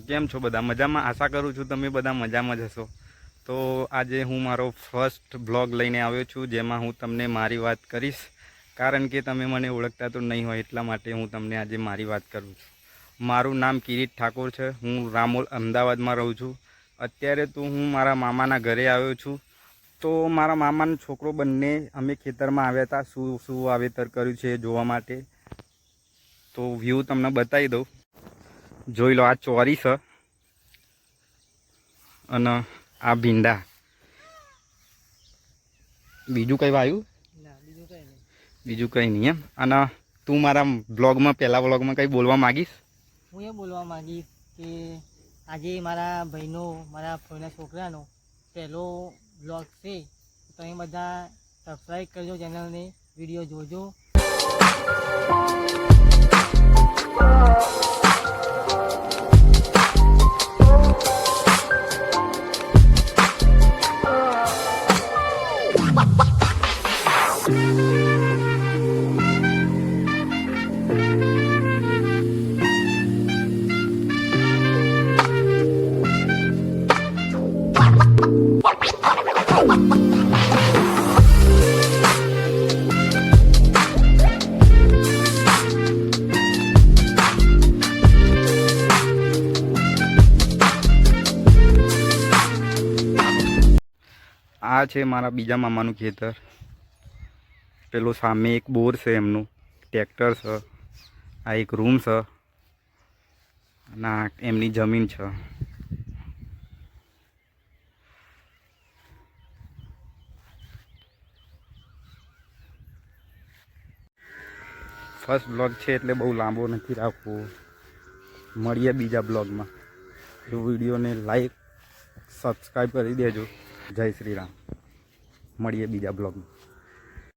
કેમ છો બધા મજામાં? આશા કરું છું તમે બધા મજામાં જ હશો। તો આજે હું મારો ફર્સ્ટ બ્લોગ લઈને આવ્યો છું, જેમાં હું તમને મારી વાત કરીશ, કારણ કે તમે મને ઓળખતા તો નહીં હોય એટલા માટે હું તમને આજે મારી વાત કરું છું। મારું નામ કિરીટ ઠાકોર છે। હું રામોલ અમદાવાદમાં રહું છું। અત્યારે તો હું મારા મામાના ઘરે આવ્યો છું। તો મારા મામાનો છોકરો બંને અમે ખેતરમાં આવ્યા હતા શું વાવેતર કર્યું છે જોવા માટે। તો વ્યૂ તમને બતાવી દઉં, જોઈ લો। આ ચોરી છે અને આ ભીંડા। બીજું કંઈ વાવ્યું? બીજું કંઈ નહીં એમ। અને તું મારા બ્લોગમાં પહેલા બ્લોગમાં કંઈ બોલવા માગીશ? હું એ બોલવા માગીશ કે આજે મારા ભાઈનો, મારા ફોઈના છોકરાનો પહેલો બ્લોગ છે। તમે બધા સબસ્ક્રાઈબ કરજો ચેનલને, વિડીયો જોજો। આ છે મારા બીજા મામાનું ખેતર। પેલો સામે એક બોર છે, એમનું ટ્રેક્ટર છે। આ એક રૂમ છે અને આ એમની જમીન છે। ફર્સ્ટ બ્લોગ છે એટલે બહુ લાંબો નથી રાખવો। મળીએ બીજા બ્લોગમાં। તો વિડીયોને લાઈક સબસ્ક્રાઈબ કરી દેજો। જય શ્રી રામ। મળીએ બીજા બ્લોગમાં।